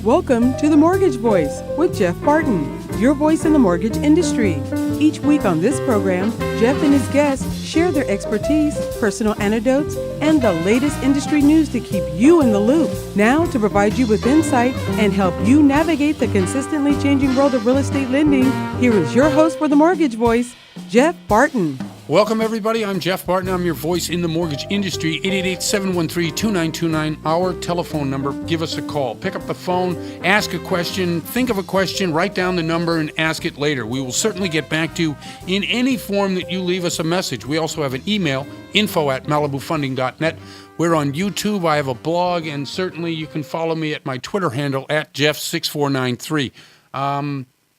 Welcome to The Mortgage Voice with Jeff Barton, your voice in the mortgage industry. Each week on this program, Jeff and his guests share their expertise, personal anecdotes, and the latest industry news to keep you in the loop. Now, to provide you with insight and help you navigate the consistently changing world of real estate lending, here is your host for The Mortgage Voice, Jeff Barton. Welcome, everybody. I'm Jeff Barton. I'm your voice in the mortgage industry. 888-713-2929, our telephone number. Give us a call. Pick up the phone, ask a question, think of a question, write down the number, and ask it later. We will certainly get back to you in any form that you leave us a message. We also have an email, info@malibufunding.net. We're on YouTube. I have a blog, and certainly you can follow me at my Twitter handle, @Jeff6493.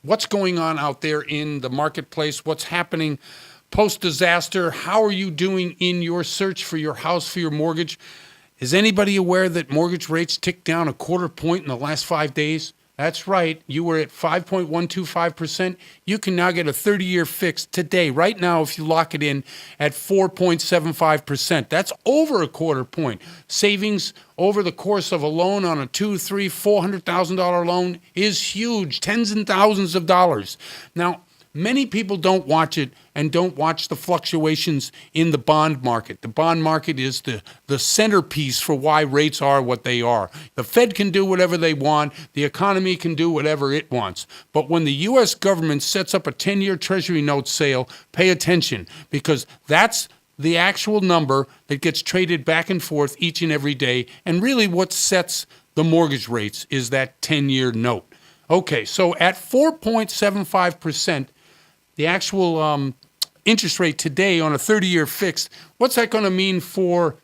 What's going on out there in the marketplace? What's happening post-disaster? How are you doing in your search for your house, for your mortgage? Is anybody aware that mortgage rates ticked down a quarter point in the last 5 days? That's right. You were at 5.125%. You can now get a 30-year fix today, right now, if you lock it in at 4.75%. That's over a quarter point. Savings over the course of a loan on a $200,000, $300,000, $400,000 loan is huge, tens and thousands of dollars. Now, many people don't watch it and don't watch the fluctuations in the bond market. The bond market is the centerpiece for why rates are what they are. The Fed can do whatever they want. The economy can do whatever it wants. But when the U.S. government sets up a 10-year Treasury note sale, pay attention, because that's the actual number that gets traded back and forth each and every day. And really what sets the mortgage rates is that 10-year note. Okay, so at 4.75%, the actual interest rate today on a 30-year fixed, what's that going to mean for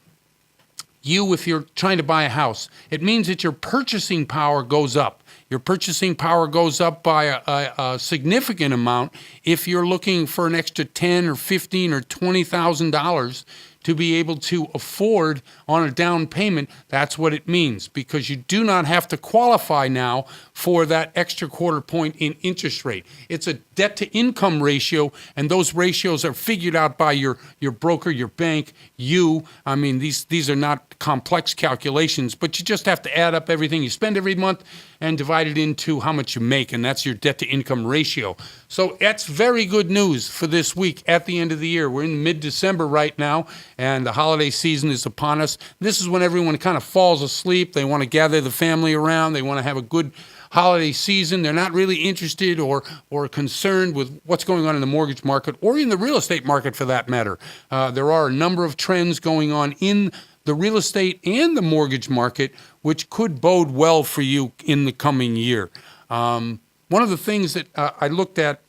you if you're trying to buy a house? It means that your purchasing power goes up. Your purchasing power goes up by a significant amount if you're looking for an extra $10,000 or $15,000 or $20,000 to be able to afford on a down payment. That's what it means, because you do not have to qualify now for that extra quarter point in interest rate. It's a debt to income ratio, and those ratios are figured out by your broker, your bank, you. I mean, these are not complex calculations, but you just have to add up everything you spend every month and divide it into how much you make, and that's your debt to income ratio. So that's very good news for this week at the end of the year. We're in mid-December right now, and the holiday season is upon us. This is when everyone kind of falls asleep. They want to gather the family around. They want to have a good holiday season. They're not really interested or concerned with what's going on in the mortgage market or in the real estate market for that matter. There are a number of trends going on in the real estate and the mortgage market, which could bode well for you in the coming year. One of the things that I looked at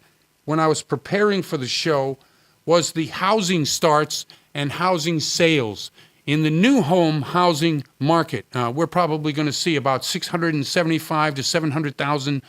when I was preparing for the show was the housing starts and housing sales. In the new home housing market, we're probably going to see about 675 to 700,000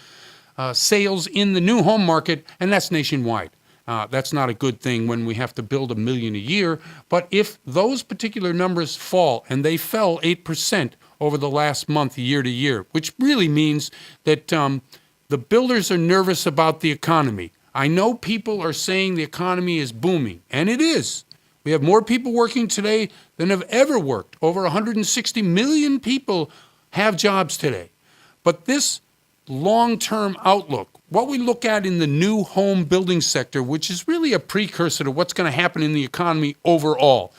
sales in the new home market, and that's nationwide. That's not a good thing when we have to build 1 million a year. But if those particular numbers fall, and they fell 8% over the last month, year to year, which really means that the builders are nervous about the economy. I know people are saying the economy is booming, and it is. We have more people working today than have ever worked. Over 160 million people have jobs today. But this long-term outlook, what we look at in the new home building sector, which is really a precursor to what's going to happen in the economy overall.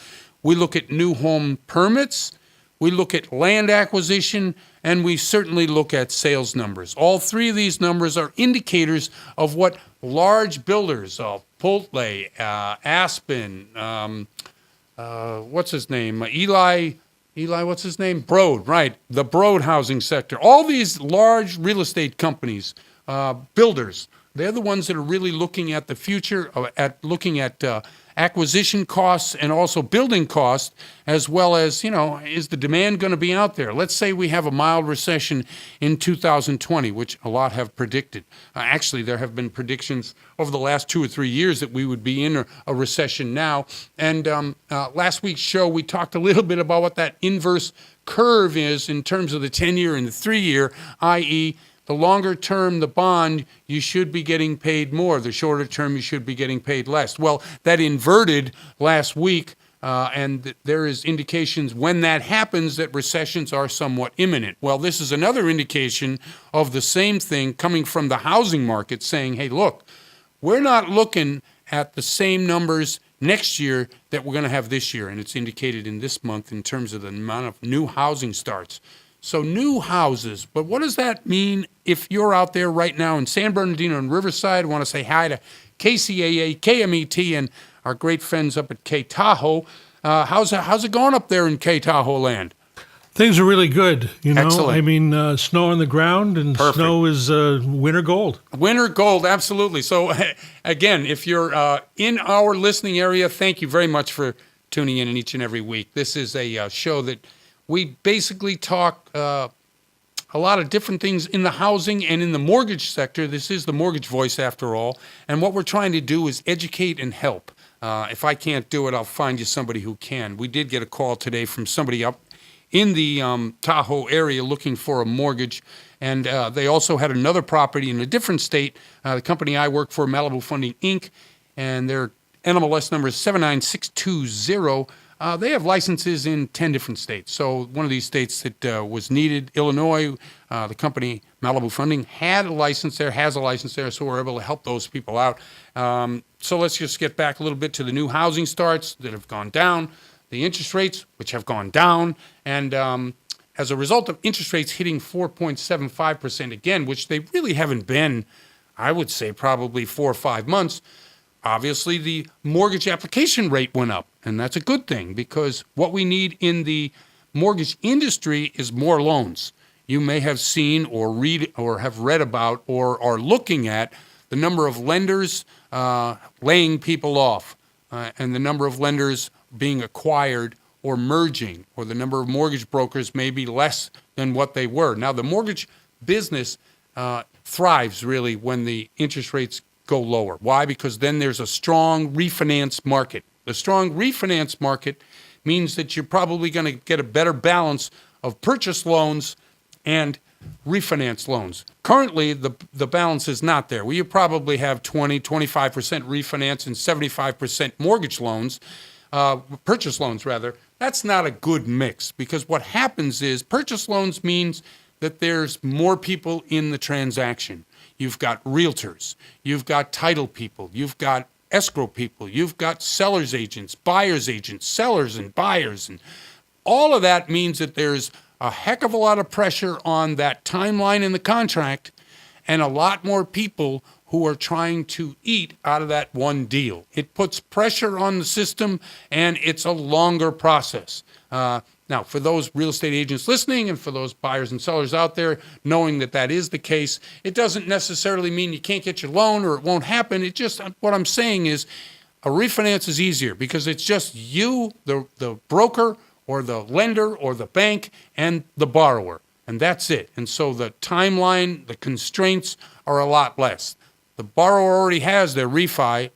We look at new home permits, we look at land acquisition, and we certainly look at sales numbers. All three of these numbers are indicators of what large builders, Chipotle, Aspen, what's his name? Eli, what's his name? Broad, right. The Broad housing sector. All these large real estate companies, builders, they're the ones that are really looking at the future, looking at acquisition costs and also building costs, as well as, is the demand going to be out there? Let's say we have a mild recession in 2020, which a lot have predicted. Actually, there have been predictions over the last 2 or 3 years that we would be in a recession now. And last week's show, we talked a little bit about what that inverse curve is in terms of the 10-year and the 3-year, i.e., the longer term the bond, you should be getting paid more. The shorter term, you should be getting paid less. Well, that inverted last week and there is indications when that happens that recessions are somewhat imminent. Well, this is another indication of the same thing coming from the housing market saying, hey, look, we're not looking at the same numbers next year that we're going to have this year, and it's indicated in this month in terms of the amount of new housing starts. So new houses, but what does that mean if you're out there right now in San Bernardino and Riverside? I want to say hi to KCAA, KMET, and our great friends up at K Tahoe. How's it going up there in K Tahoe land? Things are really good, Excellent. I mean, snow on the ground, and Perfect. Snow is winter gold. Winter gold, absolutely. So, again, if you're in our listening area, thank you very much for tuning in each and every week. This is a show that we basically talk a lot of different things in the housing and in the mortgage sector. This is the Mortgage Voice, after all. And what we're trying to do is educate and help. If I can't do it, I'll find you somebody who can. We did get a call today from somebody up in the Tahoe area looking for a mortgage, and they also had another property in a different state. The company I work for, Malibu Funding, Inc., and their NMLS number is 79620. They have licenses in 10 different states. So one of these states that was needed, Illinois, the company Malibu Funding had a license there, has a license there, so we're able to help those people out. So let's just get back a little bit to the new housing starts that have gone down, the interest rates, which have gone down, and as a result of interest rates hitting 4.75% again, which they really haven't been, I would say, probably 4 or 5 months, obviously the mortgage application rate went up, and that's a good thing because what we need in the mortgage industry is more loans. You may have seen or read or have read about or are looking at the number of lenders laying people off and the number of lenders being acquired or merging, or the number of mortgage brokers may be less than what they were. Now, the mortgage business thrives really when the interest rates go lower. Why? Because then there's a strong refinance market. The strong refinance market means that you're probably going to get a better balance of purchase loans and refinance loans. Currently, the balance is not there. We probably have 20, 25% refinance and 75% mortgage loans, purchase loans rather. That's not a good mix because what happens is purchase loans means that there's more people in the transaction. You've got realtors, you've got title people, you've got escrow people, you've got sellers agents, buyers agents, sellers and buyers, and all of that means that there's a heck of a lot of pressure on that timeline in the contract and a lot more people who are trying to eat out of that one deal. It puts pressure on the system, and it's a longer process. Now, for those real estate agents listening and for those buyers and sellers out there, knowing that that is the case, it doesn't necessarily mean you can't get your loan or it won't happen. It just, what I'm saying is a refinance is easier because it's just you, the broker, or the lender, or the bank, and the borrower. And that's it. And so the timeline, the constraints are a lot less. The borrower already has their refi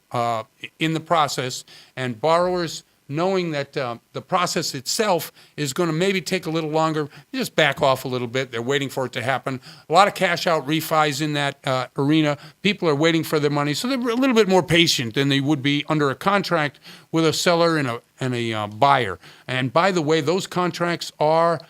in the process, and borrowers, knowing that the process itself is going to maybe take a little longer, you just back off a little bit. They're waiting for it to happen. A lot of cash-out refis in that arena. People are waiting for their money, so they're a little bit more patient than they would be under a contract with a seller and a buyer. And by the way, those contracts they're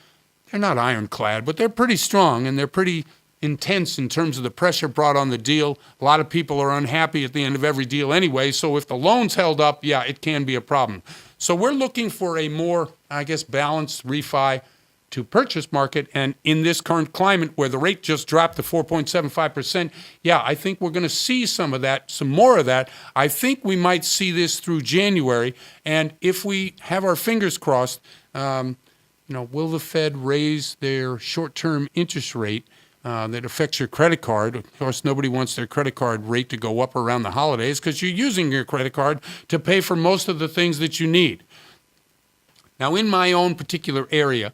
not ironclad, but they're pretty strong, and they're pretty intense in terms of the pressure brought on the deal. A lot of people are unhappy at the end of every deal anyway, so if the loan's held up, yeah, it can be a problem. So we're looking for a more, I guess, balanced refi to purchase market, and in this current climate where the rate just dropped to 4.75%, yeah, I think we're going to see some of that, some more of that. I think we might see this through January, and if we have our fingers crossed, will the Fed raise their short-term interest rate that affects your credit card? Of course, nobody wants their credit card rate to go up around the holidays because you're using your credit card to pay for most of the things that you need. Now, in my own particular area,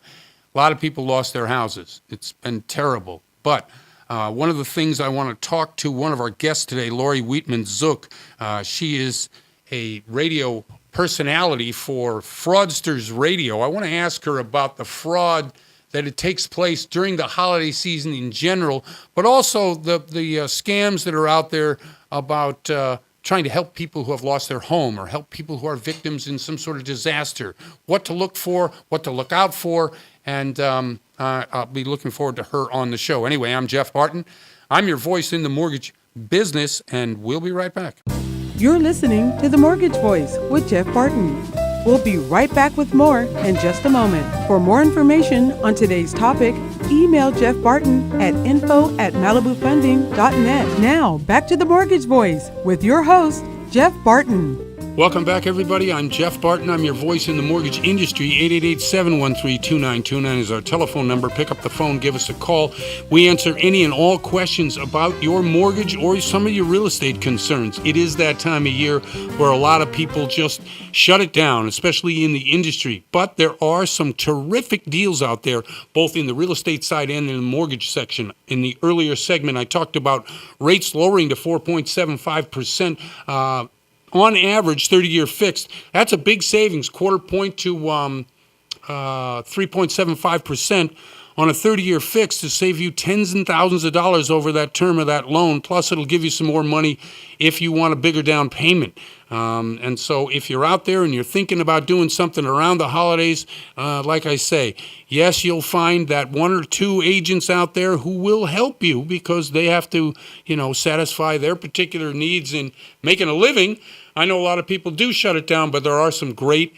a lot of people lost their houses. It's been terrible. But one of the things I want to talk to one of our guests today, Lori Wheatman-Zook, she is a radio personality for Fraudsters Radio. I want to ask her about the fraud that it takes place during the holiday season in general, but also the scams that are out there about trying to help people who have lost their home or help people who are victims in some sort of disaster, what to look for, what to look out for, and I'll be looking forward to her on the show. Anyway, I'm Jeff Barton. I'm your voice in the mortgage business, and we'll be right back. You're listening to The Mortgage Voice with Jeff Barton. We'll be right back with more in just a moment. For more information on today's topic, email Jeff Barton at info@malibufunding.net. Now, back to The Mortgage Voice with your host, Jeff Barton. Welcome back, everybody. I'm Jeff Barton. I'm your voice in the mortgage industry. 888-713-2929 is our telephone number. Pick up the phone, give us a call. We answer any and all questions about your mortgage or some of your real estate concerns. It is that time of year where a lot of people just shut it down, especially in the industry. But there are some terrific deals out there, both in the real estate side and in the mortgage section. In the earlier segment, I talked about rates lowering to 4.75%. On average, 30-year fixed. That's a big savings, quarter point to 3.75% on a 30-year fixed to save you tens and thousands of dollars over that term of that loan. Plus, it'll give you some more money if you want a bigger down payment. And so if you're out there and you're thinking about doing something around the holidays, like I say, yes, you'll find that one or two agents out there who will help you because they have to, satisfy their particular needs in making a living. I know a lot of people do shut it down, but there are some great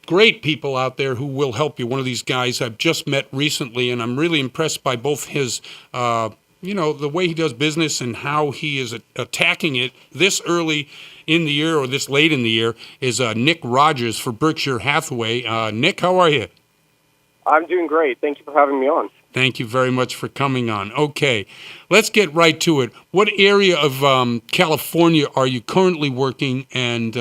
people out there who will help you. One of these guys I've just met recently, and I'm really impressed by both his, the way he does business and how he is attacking it this early in the year or this late in the year, is Nick Rogers for Berkshire Hathaway. Nick, how are you? I'm doing great. Thank you for having me on. Thank you very much for coming on. Okay, let's get right to it. What area of California are you currently working, and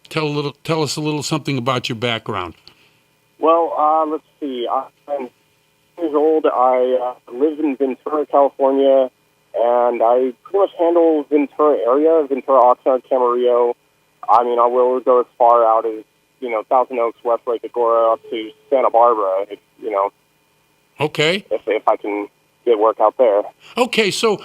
tell us a little something about your background. Well, let's see. I'm years old. I live in Ventura, California, and I pretty much handle Ventura area, Ventura, Oxnard, Camarillo. I mean, I will go as far out as, Thousand Oaks, West Lake Agora, up to Santa Barbara, Okay. If I can get work out there. Okay, so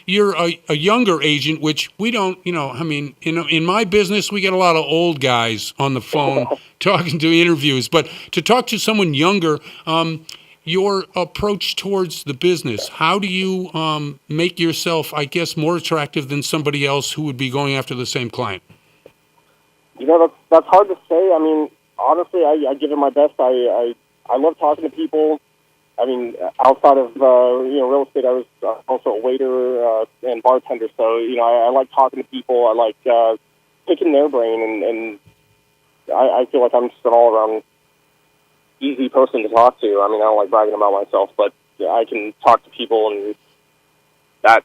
you're a younger agent, which we don't, in my business, we get a lot of old guys on the phone talking to interviews. But to talk to someone younger, your approach towards the business, how do you make yourself, I guess, more attractive than somebody else who would be going after the same client? That's hard to say. I mean, honestly, I give it my best. I love talking to people. I mean, outside of, real estate, I was also a waiter and bartender. So, I like talking to people. I like picking their brain, and I feel like I'm just an all-around easy person to talk to. I mean, I don't like bragging about myself, but I can talk to people, and that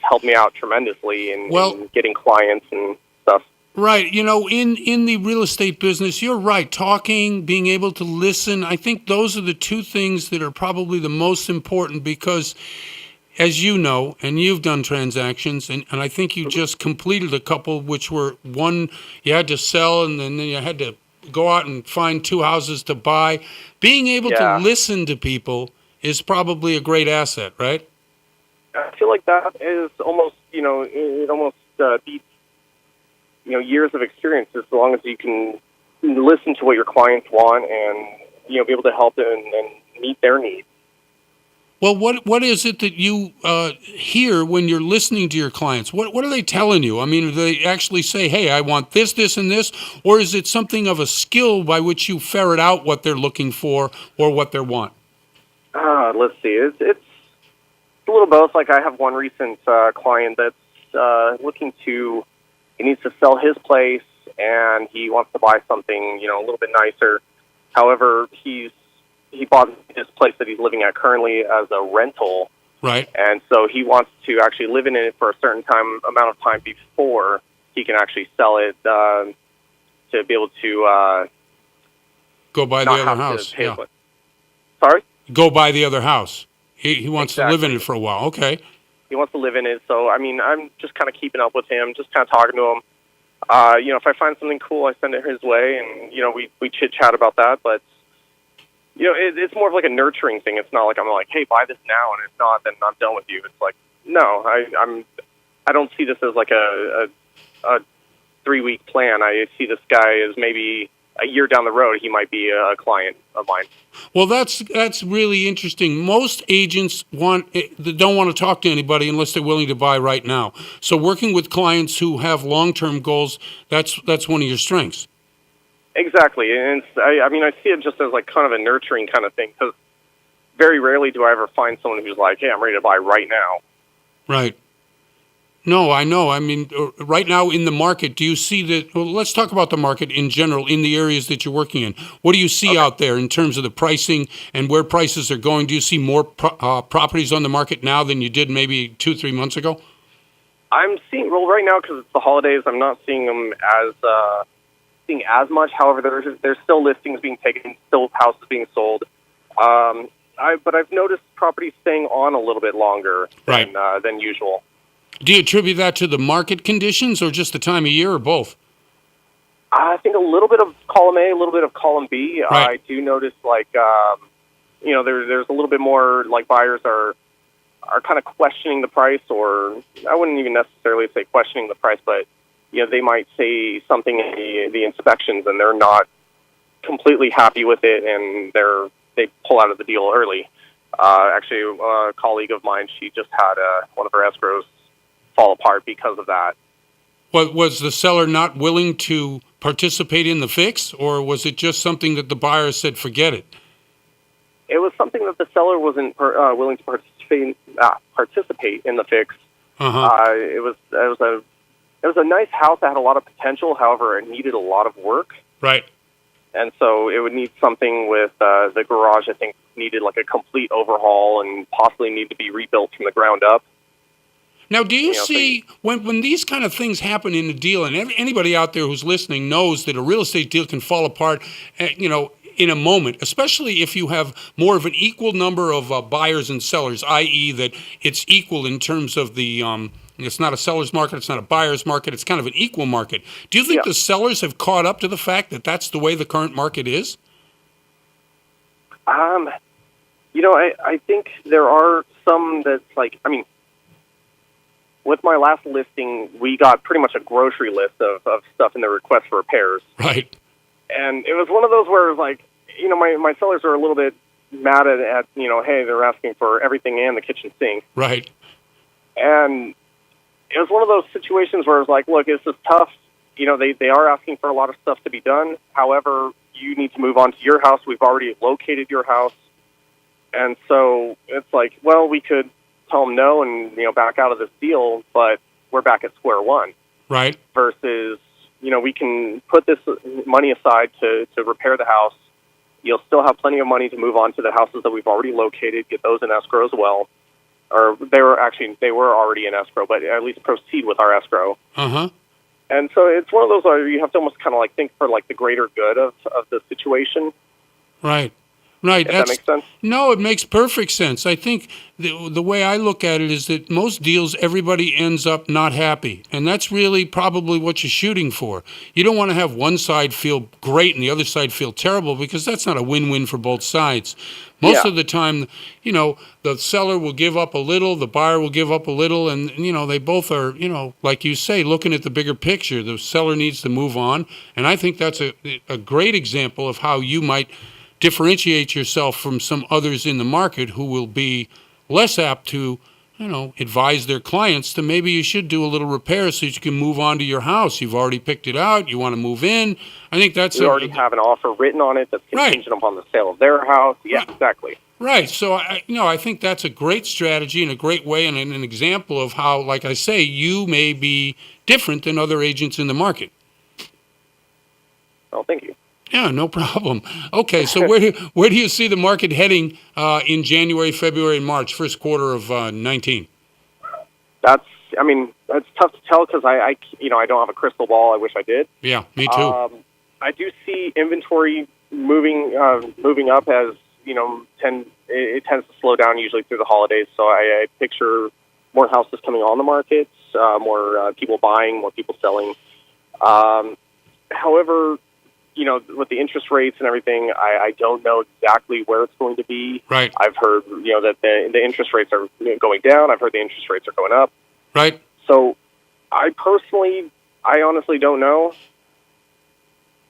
helped me out tremendously in getting clients and stuff. Right. In the real estate business, you're right. Talking, being able to listen, I think those are the two things that are probably the most important because, as you know, and you've done transactions, and I think you just completed a couple, which were one, you had to sell, and then you had to go out and find two houses to buy. Being able to listen to people is probably a great asset, right? I feel like that is almost, it almost beats years of experience, as long as you can listen to what your clients want and, be able to help them and meet their needs. Well, what is it that you hear when you're listening to your clients? What are they telling you? I mean, do they actually say, hey, I want this, this, and this? Or is it something of a skill by which you ferret out what they're looking for or what they want? Let's see. It's a little both. Like I have one recent client that's looking to, he needs to sell his place and he wants to buy something, a little bit nicer. However, he bought his place that he's living at currently as a rental. Right. And so he wants to actually live in it for a certain amount of time before he can actually sell it to be able to go buy the other house. Yeah. Sorry? Go buy the other house. He wants Exactly. to live in it for a while. Okay. He wants to live in it. So, I mean, I'm just kind of keeping up with him, just kind of talking to him. If I find something cool, I send it his way, and, we chit-chat about that. But, it's more of like a nurturing thing. It's not like I'm like, hey, buy this now, and if not, then I'm done with you. It's like, no, I don't see this as like a a 3-week plan. I see this guy as maybe a year down the road, he might be a client of mine. Well, that's really interesting. Most agents don't want to talk to anybody unless they're willing to buy right now. So working with clients who have long-term goals, that's one of your strengths. Exactly, and I mean, I see it just as like kind of a nurturing kind of thing, because very rarely do I ever find someone who's like, hey, I'm ready to buy right now. Right. No, I know. I mean, right now in the market, do you see that? Well, let's talk about the market in general in the areas that you're working in. What do you see out there in terms of the pricing and where prices are going? Do you see more properties on the market now than you did maybe 2-3 months ago? I'm seeing, well, right now, because it's the holidays, I'm not seeing them as much. However, there's still listings being taken, still houses being sold. But I've noticed properties staying on a little bit longer than usual. Do you attribute that to the market conditions or just the time of year or both? I think a little bit of column A, a little bit of column B. Right. I do notice, like, there's a little bit more, like, buyers are kind of questioning the price, or I wouldn't even necessarily say questioning the price, but, they might say something in the inspections and they're not completely happy with it, and they pull out of the deal early. Actually, a colleague of mine, she just had one of her escrows fall apart because of that. What, was the seller not willing to participate in the fix, or was it just something that the buyer said, forget it? It was something that the seller wasn't willing to participate in the fix. Uh-huh. It was a nice house that had a lot of potential. However, it needed a lot of work. Right. And so it would need something with the garage, I think, needed like a complete overhaul and possibly need to be rebuilt from the ground up. Now, do you see, when these kind of things happen in a deal, and anybody out there who's listening knows that a real estate deal can fall apart, in a moment, especially if you have more of an equal number of buyers and sellers, i.e. that it's equal in terms of the, it's not a seller's market, it's not a buyer's market, it's kind of an equal market. Do you think the sellers have caught up to the fact that that's the way the current market is? I think there are some that's like, I mean, with my last listing, we got pretty much a grocery list of stuff in the request for repairs. Right. And it was one of those where it was like, my sellers are a little bit mad at hey, they're asking for everything and the kitchen sink. Right. And it was one of those situations where it was like, look, this is tough. They are asking for a lot of stuff to be done. However, you need to move on to your house. We've already located your house. And so it's like, well, we could tell them no and, back out of this deal, but we're back at square one. Right. Versus, we can put this money aside to repair the house. You'll still have plenty of money to move on to the houses that we've already located, get those in escrow as well. Or they were already in escrow, but at least proceed with our escrow. Uh-huh. And so it's one of those where you have to almost kind of like think for like the greater good of the situation. Right. Right. If that makes sense? No, it makes perfect sense. I think the way I look at it is that most deals, everybody ends up not happy. And that's really probably what you're shooting for. You don't want to have one side feel great and the other side feel terrible, because that's not a win-win for both sides. Most of the time, the seller will give up a little, the buyer will give up a little, and, they both are, like you say, looking at the bigger picture. The seller needs to move on. And I think that's a great example of how you might differentiate yourself from some others in the market who will be less apt to, advise their clients to maybe you should do a little repair so that you can move on to your house. You've already picked it out. You want to move in. I think that's... We already have an offer written on it that's contingent upon the sale of their house. Yeah, Right. Exactly. Right. So, I think that's a great strategy and a great way and an example of how, like I say, you may be different than other agents in the market. Well, thank you. Yeah, no problem. Okay, so where do you see the market heading in January, February, and March, first quarter of 19? That's tough to tell because I don't have a crystal ball. I wish I did. Yeah, me too. I do see inventory moving up as it tends to slow down usually through the holidays. So I picture more houses coming on the market, more people buying, more people selling. However, with the interest rates and everything, I don't know exactly where it's going to be. Right. I've heard, that the interest rates are going down. I've heard the interest rates are going up. Right. So I personally I honestly don't know.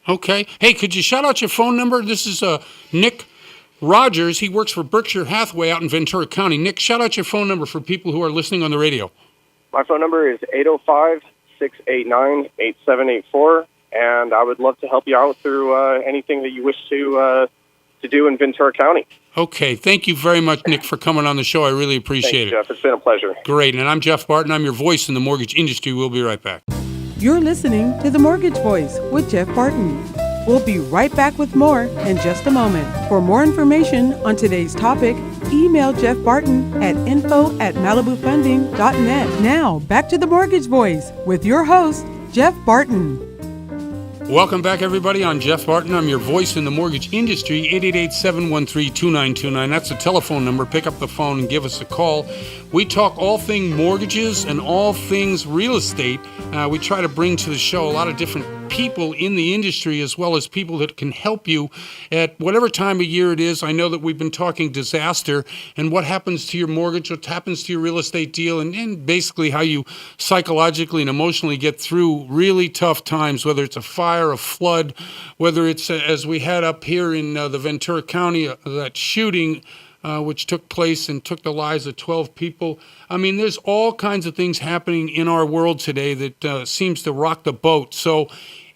Okay. Hey, could you shout out your phone number? This is Nick Rogers. He works for Berkshire Hathaway out in Ventura County. Nick, shout out your phone number for people who are listening on the radio. My phone number is 805-689-8784, and I would love to help you out through anything that you wish to do in Ventura County. Okay. Thank you very much, Nick, for coming on the show. I really appreciate Thanks, it. Jeff. It's been a pleasure. Great. And I'm Jeff Barton. I'm your voice in the mortgage industry. We'll be right back. You're listening to The Mortgage Voice with Jeff Barton. We'll be right back with more in just a moment. For more information on today's topic, email Jeff Barton at info@malibufunding.net. Now, back to The Mortgage Voice with your host, Jeff Barton. Welcome back, everybody. I'm Jeff Barton. I'm your voice in the mortgage industry. 888-713-2929. That's the telephone number. Pick up the phone and give us a call. We talk all things mortgages and all things real estate. We try to bring to the show a lot of different people in the industry, as well as people that can help you at whatever time of year it is. I know that we've been talking disaster and what happens to your mortgage, what happens to your real estate deal, and basically how you psychologically and emotionally get through really tough times, whether it's a fire, a flood, whether it's, as we had up here in the Ventura County, that shooting which took place and took the lives of 12 people. I mean, there's all kinds of things happening in our world today that seems to rock the boat. So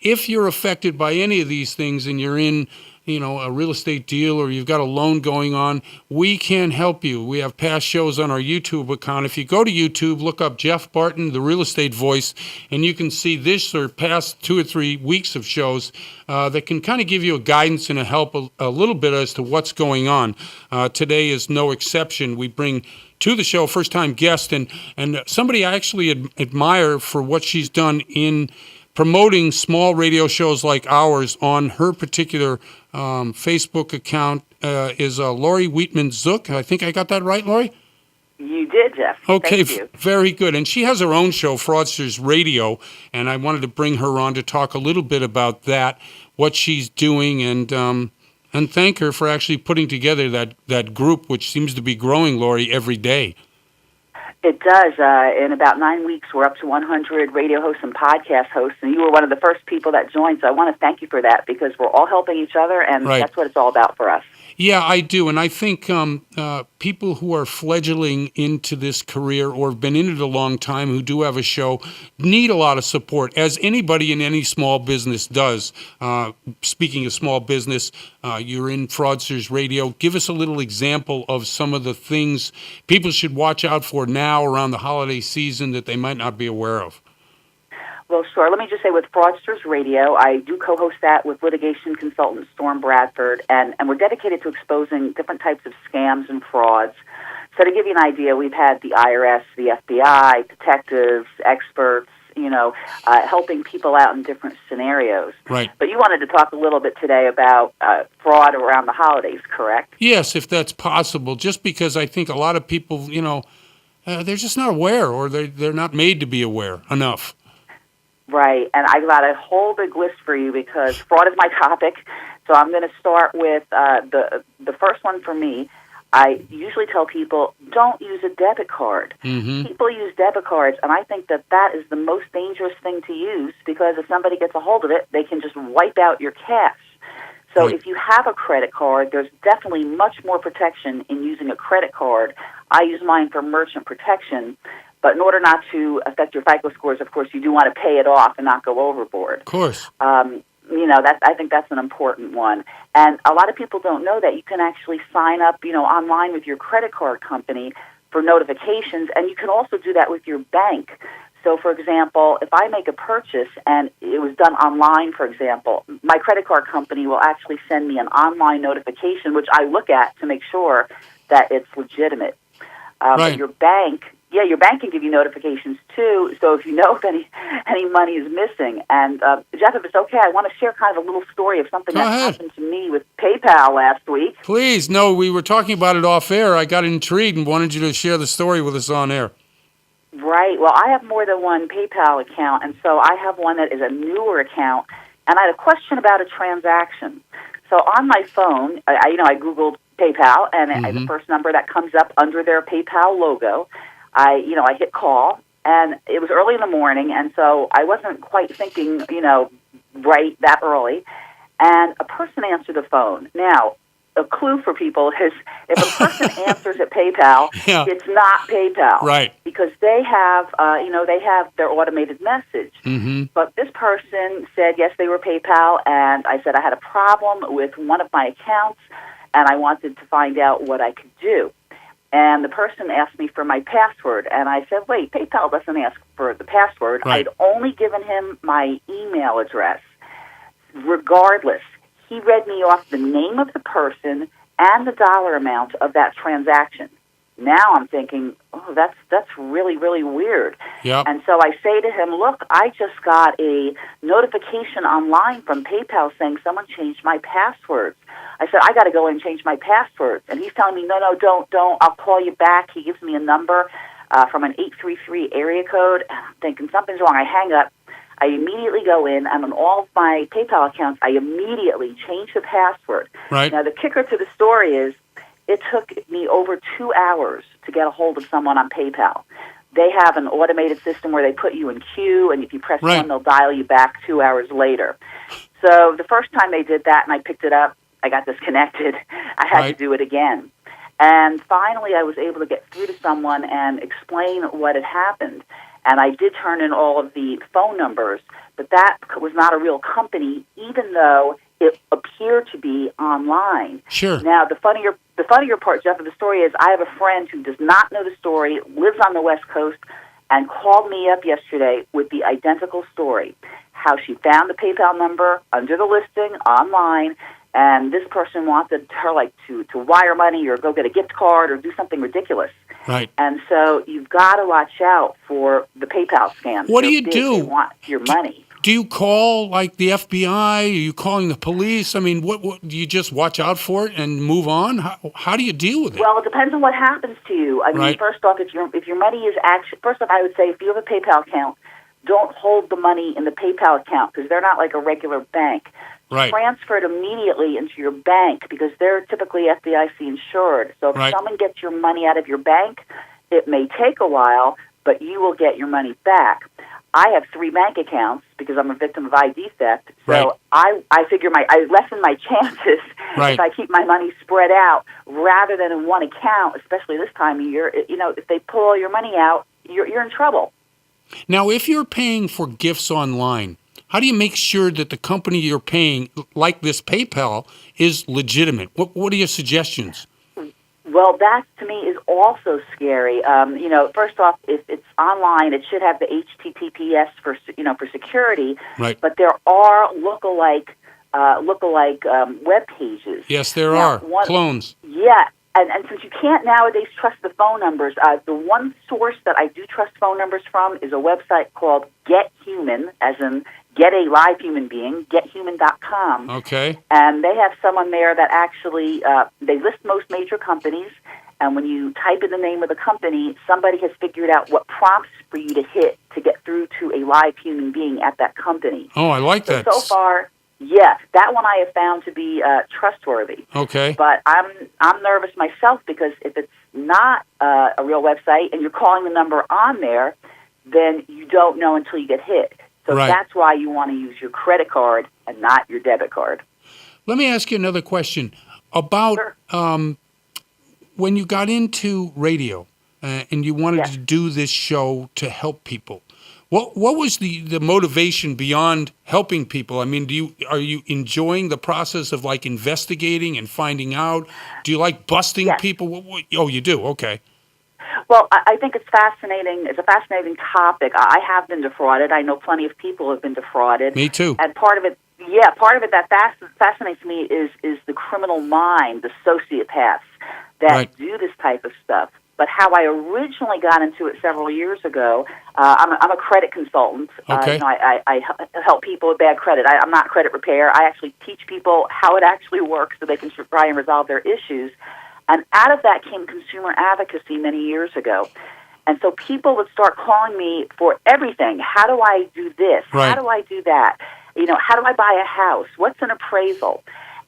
if you're affected by any of these things and you're in, a real estate deal or you've got a loan going on, we can help you. We have past shows on our YouTube account. If you go to YouTube, look up Jeff Barton, the real estate voice, and you can see this or past 2 or 3 weeks of shows that can kind of give you a guidance and a help a little bit as to what's going on. Today is no exception. We bring to the show first-time guest and somebody I actually admire for what she's done in promoting small radio shows like ours on her particular Facebook account is Lori Wheatman-Zook. I think I got that right, Lori? You did, Jeff. Okay, Thank you. Very good. And she has her own show, Fraudsters Radio, and I wanted to bring her on to talk a little bit about that, what she's doing, and thank her for actually putting together that group, which seems to be growing, Lori, every day. It does. In about 9 weeks, we're up to 100 radio hosts and podcast hosts, and you were one of the first people that joined, so I want to thank you for that because we're all helping each other, and Right. That's what it's all about for us. Yeah, I do. And I think people who are fledgling into this career or have been in it a long time who do have a show need a lot of support, as anybody in any small business does. Speaking of small business, you're in Fraudsters Radio. Give us a little example of some of the things people should watch out for now around the holiday season that they might not be aware of. Well, sure. Let me just say with Fraudsters Radio, I do co-host that with litigation consultant Storm Bradford, and we're dedicated to exposing different types of scams and frauds. So to give you an idea, we've had the IRS, the FBI, detectives, experts, helping people out in different scenarios. Right. But you wanted to talk a little bit today about fraud around the holidays, correct? Yes, if that's possible, just because I think a lot of people, they're just not aware, or they're not made to be aware enough. Right, and I got a whole big list for you because fraud is my topic. So I'm going to start with the first one for me. I usually tell people, don't use a debit card. Mm-hmm. People use debit cards, and I think that is the most dangerous thing to use because if somebody gets a hold of it, they can just wipe out your cash. So Right. if you have a credit card, there's definitely much more protection in using a credit card. I use mine for merchant protection. But in order not to affect your FICO scores, of course, you do want to pay it off and not go overboard. Of course. I think that's an important one. And a lot of people don't know that you can actually sign up, online with your credit card company for notifications, and you can also do that with your bank. So, for example, if I make a purchase and it was done online, for example, my credit card company will actually send me an online notification, which I look at to make sure that it's legitimate. Right. But your bank can give you notifications too. So if you know if any money is missing, and Jeff, if it's okay, I want to share kind of a little story of something Go that ahead. happened to me with PayPal last week. Please, no, we were talking about it off air. I got intrigued and wanted you to share the story with us on air. Right. Well, I have more than one PayPal account, and so I have one that is a newer account, and I had a question about a transaction. So on my phone, I Googled PayPal, and the first number that comes up under their PayPal logo, I hit call, And it was early in the morning, and so I wasn't quite thinking, right that early. And a person answered the phone. Now, a clue for people is if a person answers at PayPal, it's not PayPal. Right. Because they have, they have their automated message. Mm-hmm. But this person said, yes, they were PayPal, and I said I had a problem with one of my accounts, and I wanted to find out what I could do. And the person asked me for my password, and I said, wait, PayPal doesn't ask for the password. Right. I'd only given him my email address. Regardless, he read me off the name of the person and the dollar amount of that transaction. Now I'm thinking, oh, that's really, really weird. Yep. And so I say to him, look, I just got a notification online from PayPal saying someone changed my passwords. I said, I got to go and change my passwords. And he's telling me, no, don't. I'll call you back. He gives me a number from an 833 area code. I'm thinking something's wrong. I hang up. I immediately go in, and on all of my PayPal accounts, I immediately change the password. Right. Now, the kicker to the story is it took me over 2 hours to get a hold of someone on PayPal. They have an automated system where they put you in queue, and if you press Right. 1, they'll dial you back 2 hours later. So the first time they did that and I picked it up, I got disconnected. I had Right. to do it again. And finally, I was able to get through to someone and explain what had happened. And I did turn in all of the phone numbers, but that was not a real company, even though it appeared to be online. Sure. Now, the funnier part, Jeff, of the story is I have a friend who does not know the story, lives on the West Coast, and called me up yesterday with the identical story, how she found the PayPal number under the listing online, and this person wanted her to wire money or go get a gift card or do something ridiculous. Right. And so you've got to watch out for the PayPal scams. What do you They're big. do? They want your money. Do you call like the FBI? Are you calling the police? I mean, what do you just watch out for it and move on? How do you deal with it? Well, it depends on what happens to you. I mean, Right. first off, if your money is actually, first off, I would say if you have a PayPal account, don't hold the money in the PayPal account because they're not like a regular bank. Right. Transfer it immediately into your bank because they're typically FDIC insured. So if Right. someone gets your money out of your bank, it may take a while, but you will get your money back. I have 3 bank accounts because I'm a victim of ID theft. So Right. I figure I lessen my chances Right. if I keep my money spread out rather than in one account, especially this time of year. If they pull all your money out, you're in trouble. Now, if you're paying for gifts online, how do you make sure that the company you're paying, like this PayPal, is legitimate? What are your suggestions? Well, that to me is also scary. First off, if it's online, it should have the HTTPS for security. Right. But there are lookalike web pages. Yes, there Now, are clones. Yeah, and since you can't nowadays trust the phone numbers, the one source that I do trust phone numbers from is a website called Get Human, as in get a live human being, gethuman.com. Okay. And they have someone there that actually, they list most major companies, and when you type in the name of the company, somebody has figured out what prompts for you to hit to get through to a live human being at that company. Oh, I like that. So far, yes, that one I have found to be trustworthy. Okay. But I'm nervous myself because if it's not a real website and you're calling the number on there, then you don't know until you get hit. So Right. that's why you want to use your credit card and not your debit card. Let me ask you another question about Sure. when you got into radio and you wanted Yes. to do this show to help people. What was the motivation beyond helping people? I mean, are you enjoying the process of like investigating and finding out? Do you like busting Yes. people? Oh, you do. Okay. Well, I think it's fascinating. It's a fascinating topic. I have been defrauded. I know plenty of people have been defrauded. Me too. And part of it that fascinates me is the criminal mind, the sociopaths that Right. do this type of stuff. But how I originally got into it several years ago, I'm a credit consultant. Okay. I help people with bad credit. I'm not credit repair. I actually teach people how it actually works so they can try and resolve their issues. And out of that came consumer advocacy many years ago. And so people would start calling me for everything. How do I do this? Right. How do I do that? How do I buy a house? What's an appraisal?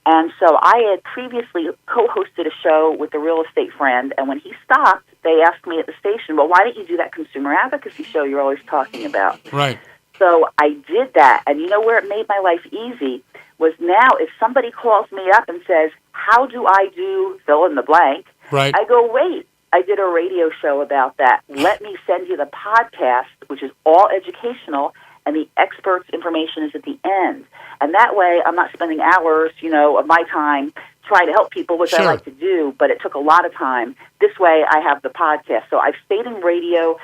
And so I had previously co-hosted a show with a real estate friend, and when he stopped, they asked me at the station, well, why don't you do that consumer advocacy show you're always talking about? Right. So I did that, and you know where it made my life easy was now if somebody calls me up and says, how do I do fill in the blank? Right. I go, wait, I did a radio show about that. Let me send you the podcast, which is all educational, and the experts' information is at the end. And that way I'm not spending hours, of my time trying to help people, which I like to do, but it took a lot of time. This way I have the podcast. So I've stayed in radio,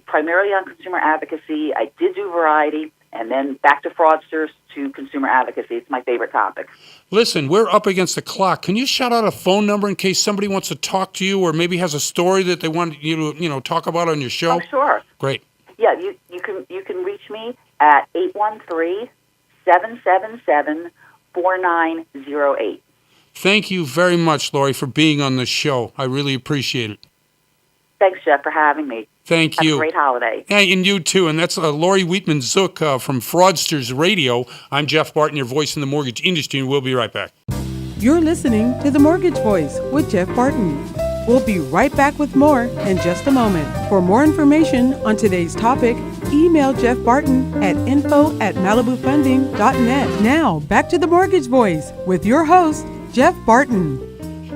primarily on consumer advocacy. I did do variety, and then back to fraudsters to consumer advocacy. It's my favorite topic. Listen, we're up against the clock. Can you shout out a phone number in case somebody wants to talk to you or maybe has a story that they want you to, talk about on your show? Oh, sure. Great. Yeah, you can reach me at 813-777-4908. Thank you very much, Lori, for being on the show. I really appreciate it. Thanks, Jeff, for having me. Thank you. Have a great holiday. Hey, and you too. And that's Lori Wheatman-Zook from Fraudsters Radio. I'm Jeff Barton, your voice in the mortgage industry, and we'll be right back. You're listening to The Mortgage Voice with Jeff Barton. We'll be right back with more in just a moment. For more information on today's topic, email Jeff Barton at info@malibufunding.net. Now, back to The Mortgage Voice with your host, Jeff Barton.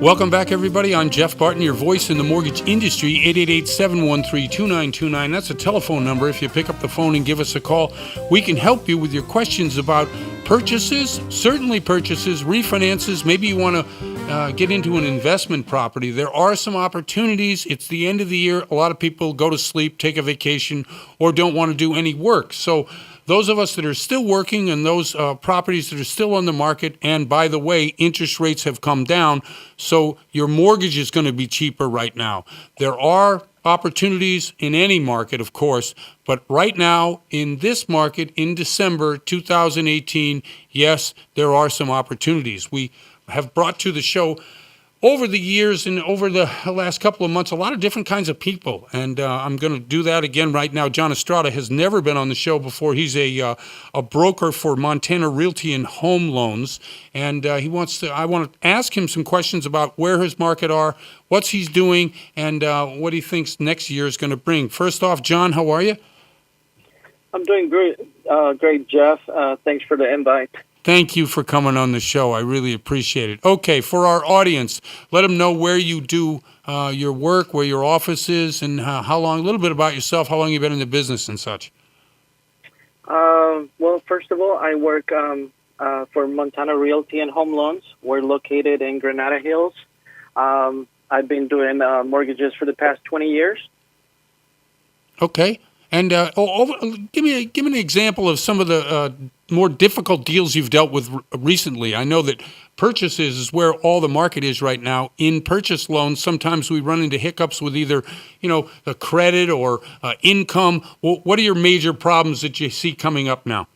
Welcome back, everybody. I'm Jeff Barton, your voice in the mortgage industry, 888-713-2929. That's a telephone number. If you pick up the phone and give us a call, we can help you with your questions about purchases, certainly purchases, refinances. Maybe you want to get into an investment property. There are some opportunities. It's the end of the year. A lot of people go to sleep, take a vacation, or don't want to do any work. So those of us that are still working and those properties that are still on the market, and by the way, interest rates have come down, so your mortgage is going to be cheaper right now. There are opportunities in any market, of course, but right now in this market in December 2018, yes, there are some opportunities. We have brought to the show over the years and over the last couple of months, a lot of different kinds of people. And I'm going to do that again right now. John Estrada has never been on the show before. He's a broker for Montana Realty and Home Loans. And I want to ask him some questions about where his market are, what's he's doing, and what he thinks next year is going to bring. First off, John, how are you? I'm doing great, Jeff. Thanks for the invite. Thank you for coming on the show. I really appreciate it. Okay, for our audience, let them know where you do your work, where your office is, and how long, a little bit about yourself, how long you've been in the business and such. Well, first of all, I work for Montana Realty and Home Loans. We're located in Granada Hills. I've been doing mortgages for the past 20 years. Okay. And give me an example of some of the more difficult deals you've dealt with recently. I know that purchases is where all the market is right now. In purchase loans, sometimes we run into hiccups with either, the credit or income. What are your major problems that you see coming up now?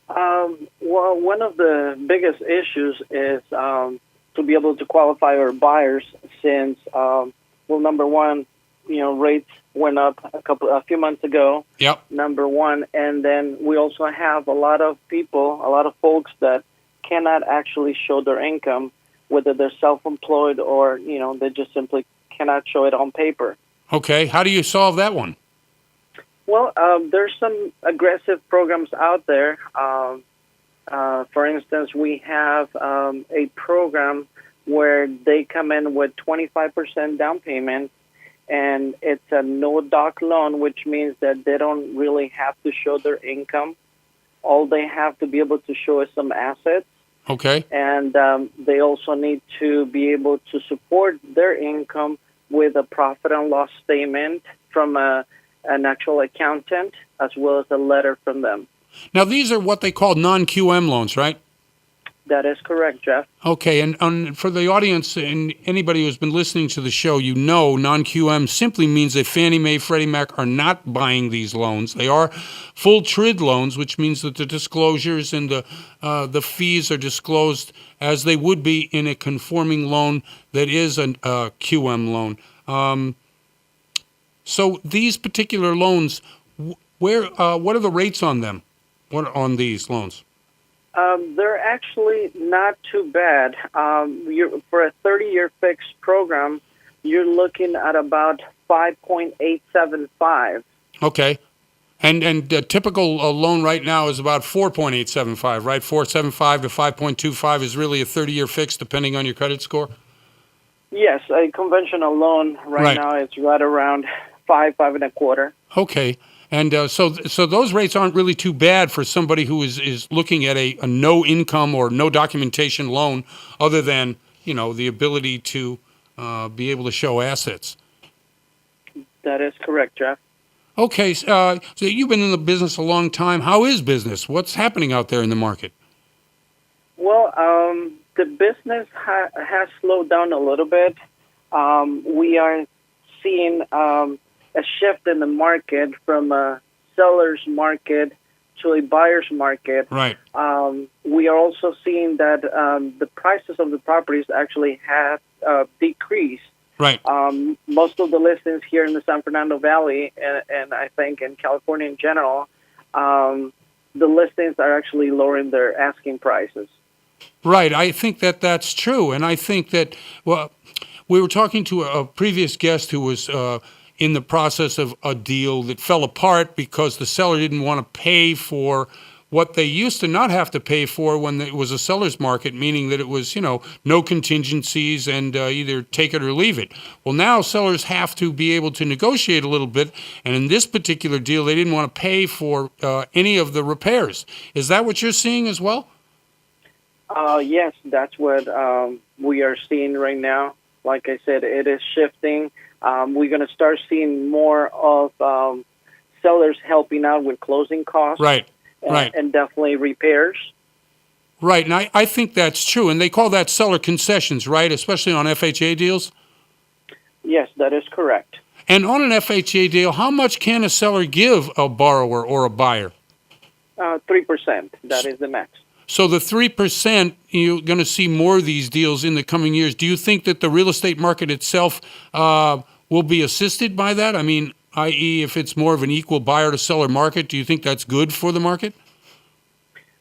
Well, one of the biggest issues is to be able to qualify our buyers since, number one, rates went up a few months ago. Yep. Number one, and then we also have a lot of folks that cannot actually show their income, whether they're self-employed or they just simply cannot show it on paper. Okay, how do you solve that one? Well, there's some aggressive programs out there. For instance, we have a program where they come in with 25% down payment. And it's a no-doc loan, which means that they don't really have to show their income. All they have to be able to show is some assets. Okay. And they also need to be able to support their income with a profit and loss statement from an actual accountant, as well as a letter from them. Now, these are what they call non-QM loans, right? That is correct, Jeff. Okay, and for the audience and anybody who's been listening to the show, non-QM simply means that Fannie Mae, Freddie Mac are not buying these loans. They are full TRID loans, which means that the disclosures and the fees are disclosed as they would be in a conforming loan that is a QM loan. So these particular loans, what are the rates on them? What on these loans? They're actually not too bad. For a 30-year fixed program, you're looking at about 5.875. Okay. And a typical loan right now is about 4.875, right? 4.75 to 5.25 is really a 30-year fix, depending on your credit score? Yes, a conventional loan right now is right around 5.25. Okay. And so those rates aren't really too bad for somebody who is looking at a no income or no documentation loan other than, the ability to be able to show assets. That is correct, Jeff. Okay. So you've been in the business a long time. How is business? What's happening out there in the market? Well, the business has slowed down a little bit. We are seeing a shift in the market from a seller's market to a buyer's market. Right. We are also seeing that the prices of the properties actually have decreased. Right. Most of the listings here in the San Fernando Valley, and I think in California in general, the listings are actually lowering their asking prices. Right. I think that that's true. And I think that, well, we were talking to a previous guest who was in the process of a deal that fell apart because the seller didn't want to pay for what they used to not have to pay for when it was a seller's market, meaning that it was, no contingencies and either take it or leave it. Well, now sellers have to be able to negotiate a little bit, and in this particular deal, they didn't want to pay for any of the repairs. Is that what you're seeing as well? Yes, that's what we are seeing right now. Like I said, it is shifting. We're going to start seeing more of sellers helping out with closing costs. Right. And definitely repairs. Right, and I think that's true. And they call that seller concessions, right, especially on FHA deals? Yes, that is correct. And on an FHA deal, how much can a seller give a borrower or a buyer? 3%. That is the max. So the 3%, you're going to see more of these deals in the coming years. Do you think that the real estate market itself will be assisted by that? I mean, i.e., if it's more of an equal buyer to seller market, do you think that's good for the market?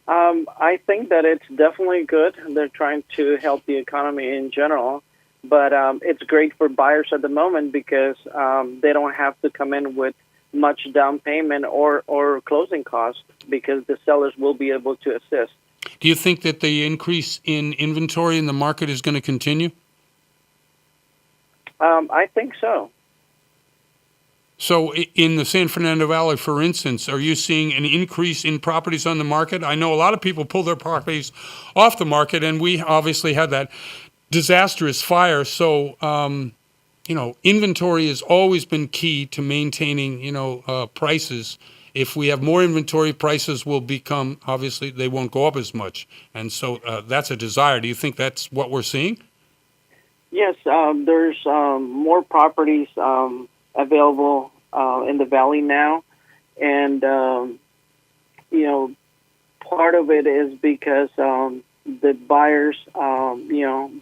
I think that it's definitely good. They're trying to help the economy in general, but it's great for buyers at the moment because they don't have to come in with much down payment or closing costs because the sellers will be able to assist. Do you think that the increase in inventory in the market is going to continue? I think so. So in the San Fernando Valley, for instance, are you seeing an increase in properties on the market? I know a lot of people pull their properties off the market, and we obviously had that disastrous fire. So, inventory has always been key to maintaining, prices. If we have more inventory, prices will become, obviously, they won't go up as much. And so that's a desire. Do you think that's what we're seeing? Yes, there's more properties available in the valley now, and part of it is because the buyers,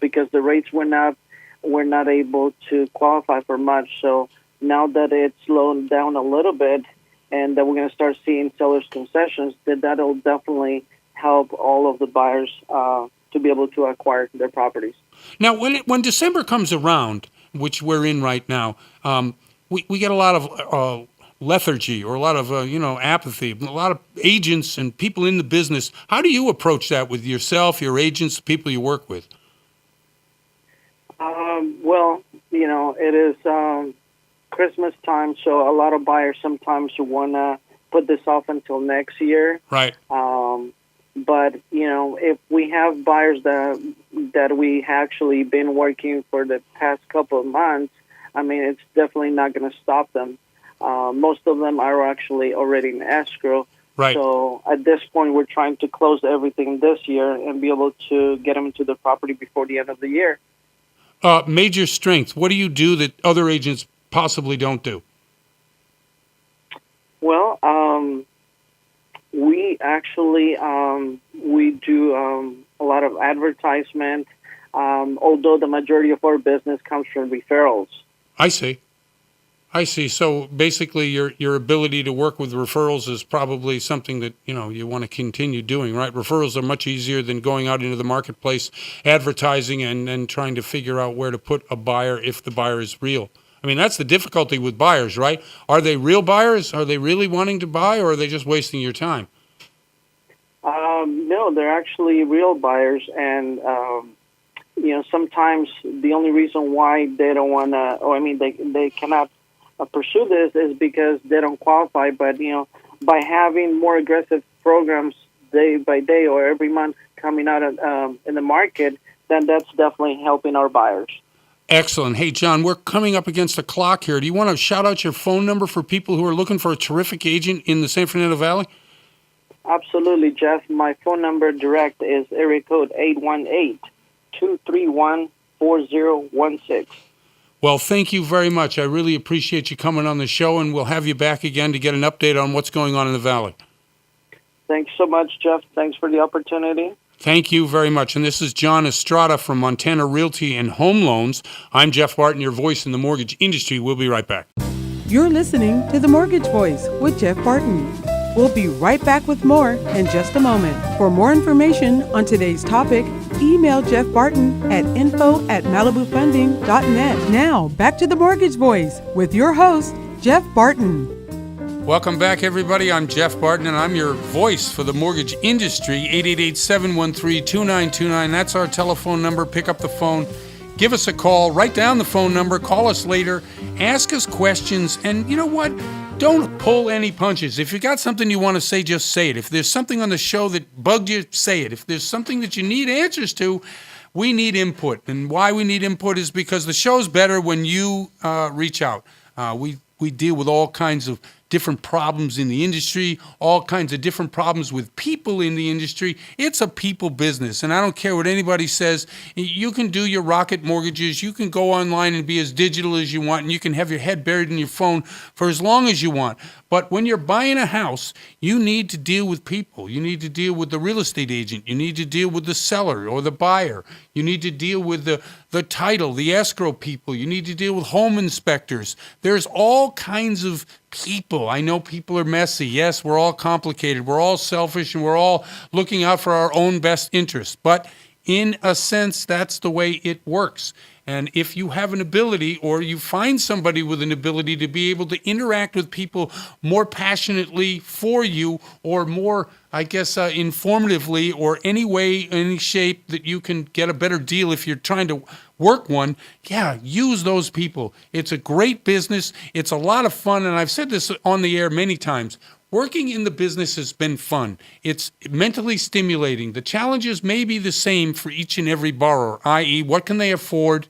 because the rates went up, we're not able to qualify for much. So now that it's slowed down a little bit, and that we're going to start seeing sellers' concessions, that'll definitely help all of the buyers to be able to acquire their properties. Now, when December comes around, which we're in right now, we get a lot of lethargy or a lot of apathy. A lot of agents and people in the business. How do you approach that with yourself, your agents, the people you work with? Well, it is Christmas time, so a lot of buyers sometimes want to put this off until next year. Right. But if we have buyers that we actually been working for the past couple of months, I mean, it's definitely not going to stop them. Most of them are actually already in escrow. Right. So at this point, we're trying to close everything this year and be able to get them into the property before the end of the year. Major strength. What do you do that other agents possibly don't do? Well, we actually we do a lot of advertisement, although the majority of our business comes from referrals. I see. I see. So basically, your ability to work with referrals is probably something that you want to continue doing, right? Referrals are much easier than going out into the marketplace, advertising, and trying to figure out where to put a buyer if the buyer is real. I mean, that's the difficulty with buyers, right? Are they real buyers? Are they really wanting to buy, or are they just wasting your time? No, they're actually real buyers, and sometimes the only reason why they don't want to, they cannot pursue this is because they don't qualify. But by having more aggressive programs day by day or every month coming out in the market, then that's definitely helping our buyers. Excellent. Hey, John, we're coming up against the clock here. Do you want to shout out your phone number for people who are looking for a terrific agent in the San Fernando Valley? Absolutely, Jeff. My phone number direct is area code 818-231-4016. Well, thank you very much. I really appreciate you coming on the show, and we'll have you back again to get an update on what's going on in the Valley. Thanks so much, Jeff. Thanks for the opportunity. Thank you very much. And this is John Estrada from Montana Realty and Home Loans. I'm Jeff Barton, your voice in the mortgage industry. We'll be right back. You're listening to The Mortgage Voice with Jeff Barton. We'll be right back with more in just a moment. For more information on today's topic, email Jeff Barton at info@malibufunding.net. Now, back to The Mortgage Voice with your host, Jeff Barton. Welcome back, everybody. I'm Jeff Barton, and I'm your voice for the mortgage industry. 888-713-2929. That's our telephone number. Pick up the phone. Give us a call. Write down the phone number. Call us later. Ask us questions. And you know what? Don't pull any punches. If you got something you want to say, just say it. If there's something on the show that bugged you, say it. If there's something that you need answers to, we need input. And why we need input is because the show's better when you reach out. We deal with all kinds of different problems in the industry, all kinds of different problems with people in the industry. It's a people business, and I don't care what anybody says. You can do your rocket mortgages. You can go online and be as digital as you want, and you can have your head buried in your phone for as long as you want. But when you're buying a house, you need to deal with people. You need to deal with the real estate agent. You need to deal with the seller or the buyer. You need to deal with the title, the escrow people. You need to deal with home inspectors. There's all kinds of people. I know people are messy. Yes, we're all complicated. We're all selfish, and we're all looking out for our own best interests. But in a sense, that's the way it works. And if you have an ability, or you find somebody with an ability to be able to interact with people more passionately for you, or more, informatively, or any way, any shape that you can get a better deal if you're trying to work one, use those people. It's a great business. It's a lot of fun. And I've said this on the air many times. Working in the business has been fun. It's mentally stimulating. The challenges may be the same for each and every borrower, i.e., what can they afford?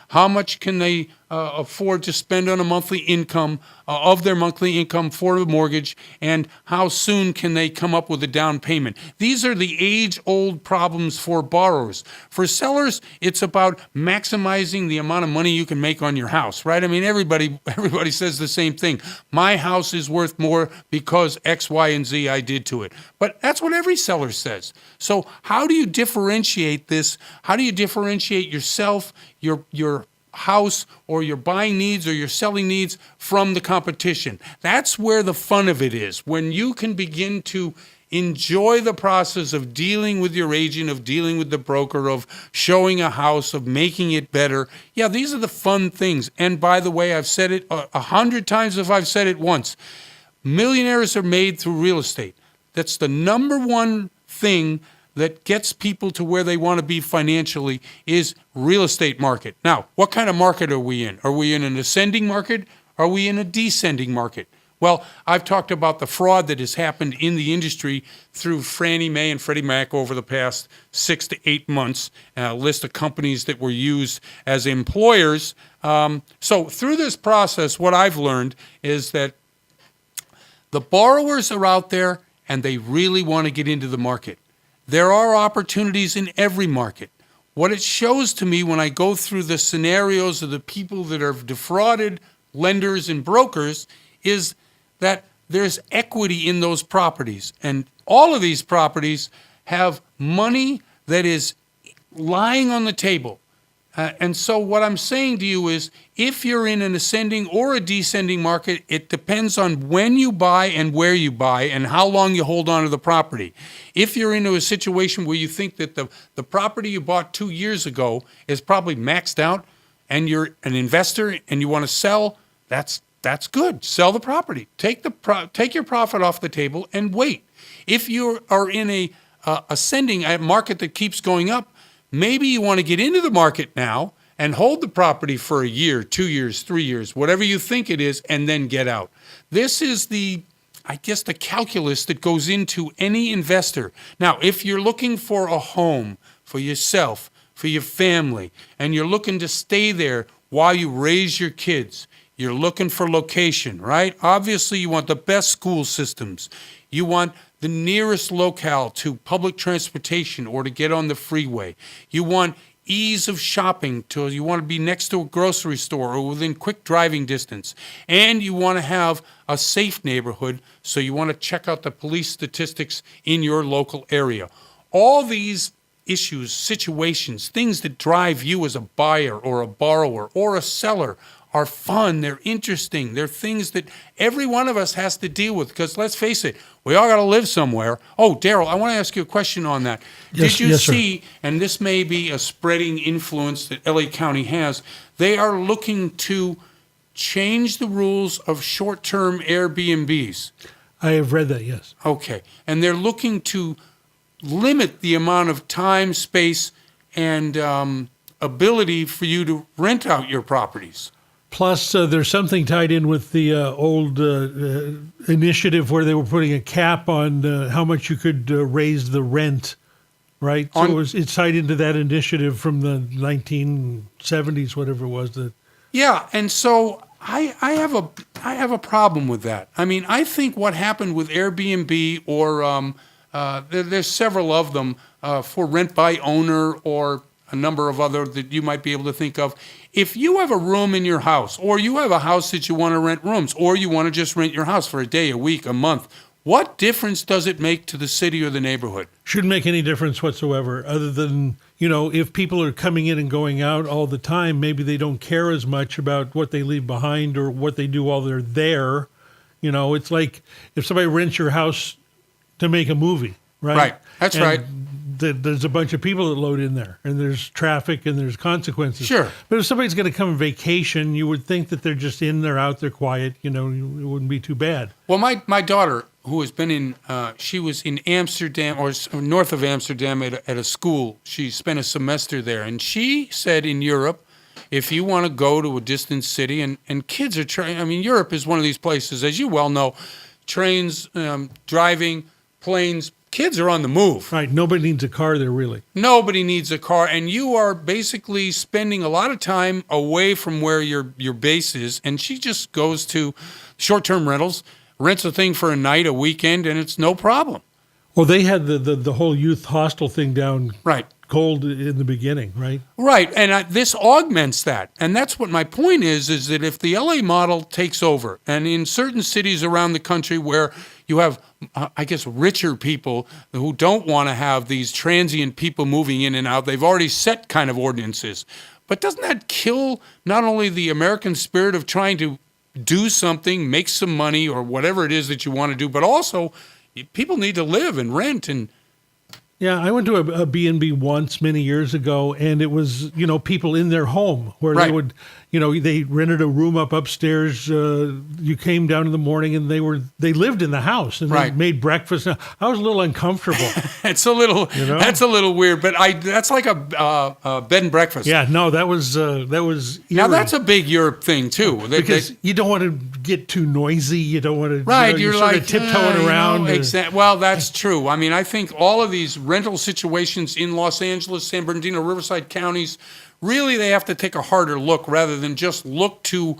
How much can they afford to spend on a monthly income, of their monthly income for the mortgage, and how soon can they come up with a down payment? These are the age-old problems for borrowers. For sellers, it's about maximizing the amount of money you can make on your house, right? I mean, everybody says the same thing. My house is worth more because X, Y, and Z I did to it. But that's what every seller says. So how do you differentiate this? How do you differentiate yourself, your house, or your buying needs or your selling needs from the competition? That's where the fun of it is. When you can begin to enjoy the process of dealing with your agent, of dealing with the broker, of showing a house, of making it better. Yeah, these are the fun things. And by the way, I've said it 100 times if I've said it once. Millionaires are made through real estate. That's the number one thing that gets people to where they want to be financially, is real estate market. Now, what kind of market are we in? Are we in an ascending market? Are we in a descending market? Well, I've talked about the fraud that has happened in the industry through Fannie Mae and Freddie Mac over the past 6 to 8 months, a list of companies that were used as employers. So through this process, what I've learned is that the borrowers are out there and they really want to get into the market. There are opportunities in every market. What it shows to me when I go through the scenarios of the people that are defrauded, lenders and brokers, is that there's equity in those properties. And all of these properties have money that is lying on the table. And so what I'm saying to you is, if you're in an ascending or a descending market, it depends on when you buy and where you buy and how long you hold on to the property. If you're into a situation where you think that the property you bought 2 years ago is probably maxed out and you're an investor and you want to sell, that's good. Sell the property. Take your profit off the table and wait. If you are in a ascending market that keeps going up, maybe you want to get into the market now and hold the property for a year, 2 years, 3 years, whatever you think it is, and then get out. This is the calculus that goes into any investor. Now, if you're looking for a home for yourself, for your family, and you're looking to stay there while you raise your kids, you're looking for location, right? Obviously, you want the best school systems. You want the nearest locale to public transportation or to get on the freeway. You want ease of shopping, you want to be next to a grocery store or within quick driving distance. And you want to have a safe neighborhood, so you want to check out the police statistics in your local area. All these issues, situations, things that drive you as a buyer or a borrower or a seller are fun, they're interesting, they're things that every one of us has to deal with, because let's face it, we all got to live somewhere. Oh, Daryl, I want to ask you a question on that. Yes, Did you yes, sir. see, and this may be a spreading influence that LA County has, they are looking to change the rules of short-term Airbnbs. I have read that, yes. Okay, and they're looking to limit the amount of time, space, and ability for you to rent out your properties. Plus, there's something tied in with the old initiative where they were putting a cap on how much you could raise the rent, right? So it's tied into that initiative from the 1970s, whatever it was. Yeah, and so I have a problem with that. I mean, I think what happened with Airbnb or there's several of them for rent by owner or a number of other that you might be able to think of. If you have a room in your house, or you have a house that you want to rent rooms, or you want to just rent your house for a day, a week, a month, what difference does it make to the city or the neighborhood? Shouldn't make any difference whatsoever, other than, if people are coming in and going out all the time, maybe they don't care as much about what they leave behind or what they do while they're there. It's like if somebody rents your house to make a movie, right? Right, that's right. There's a bunch of people that load in there, and there's traffic, and there's consequences. Sure. But if somebody's going to come on vacation, you would think that they're just in, they're out, they're quiet. It wouldn't be too bad. Well, my daughter, who has been she was in Amsterdam or north of Amsterdam at a school. She spent a semester there, and she said in Europe, if you want to go to a distant city, and kids are trying. I mean, Europe is one of these places, as you well know, trains, driving, planes. Kids are on the move. Right. Nobody needs a car there, really. Nobody needs a car, and you are basically spending a lot of time away from where your base is, and she just goes to short-term rentals, rents a thing for a night, a weekend, and it's no problem. Well, they had the whole youth hostel thing down Right. cold in the beginning, right? Right, and this augments that. And that's what my point is that if the LA model takes over, and in certain cities around the country where you have, richer people who don't want to have these transient people moving in and out, they've already set kind of ordinances. But doesn't that kill not only the American spirit of trying to do something, make some money, or whatever it is that you want to do, but also people need to live and rent and... Yeah, I went to a B&B once many years ago, and it was, people in their home where Right. they would, they rented a room upstairs. You came down in the morning, and they lived in the house, and Right. they made breakfast. I was a little uncomfortable. That's a little weird, but that's like a bed and breakfast. Yeah, no, that was Now eerie. that's a big Europe thing too. Because you don't want to get too noisy. You don't want to. Right, you're you're sort like of tiptoeing around. Well, that's true. I mean, I think all of these rental situations in Los Angeles, San Bernardino, Riverside counties, really they have to take a harder look rather than just look to,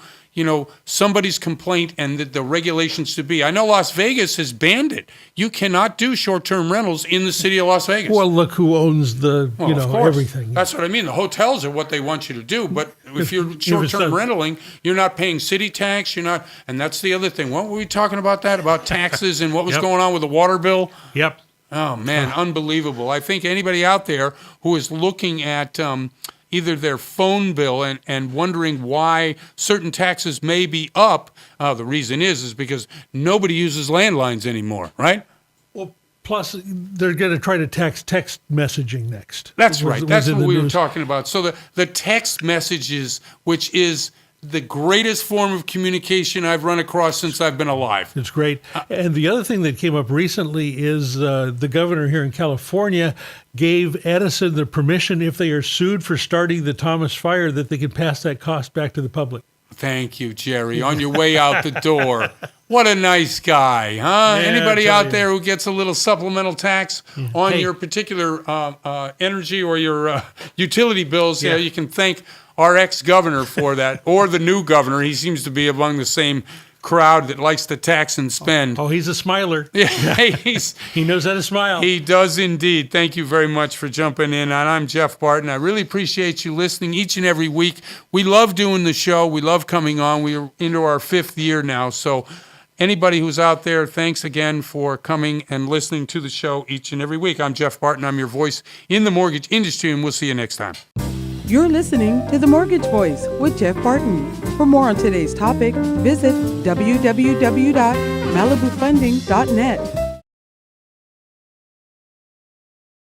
somebody's complaint and the regulations to be. I know Las Vegas has banned it. You cannot do short-term rentals in the city of Las Vegas. Well, look who owns Well, of course. everything. That's what I mean. The hotels are what they want you to do, but if you're it's short-term not- rentaling, you're not paying city tax. You're not, and that's the other thing. What were we talking about that? About taxes and what was Yep. going on with the water bill? Yep. Oh man, unbelievable! I think anybody out there who is looking at, either their phone bill and wondering why certain taxes may be up. The reason is because nobody uses landlines anymore, right? Well, plus they're going to try to tax text messaging next. That's right. That's what we were news. talking about. So the text messages, which is the greatest form of communication I've run across since I've been alive. It's great. And the other thing that came up recently is the governor here in California gave Edison the permission, if they are sued for starting the Thomas Fire, that they can pass that cost back to the public. Thank you, Jerry. On your way out the door. What a nice guy, huh? Yeah, Anybody I out tell there who gets a little supplemental tax on Hey. your particular energy or your utility bills, Yeah. you can thank our ex-governor for that, or the new governor. He seems to be among the same crowd that likes to tax and spend. Oh, he's a smiler. Yeah, he knows how to smile. He does indeed. Thank you very much for jumping in. And I'm Jeff Barton. I really appreciate you listening each and every week. We love doing the show. We love coming on. We're into our 5th year now. So anybody who's out there, thanks again for coming and listening to the show each and every week. I'm Jeff Barton. I'm your voice in the mortgage industry, and we'll see you next time. You're listening to The Mortgage Voice with Jeff Barton. For more on today's topic, visit www.malibufunding.net.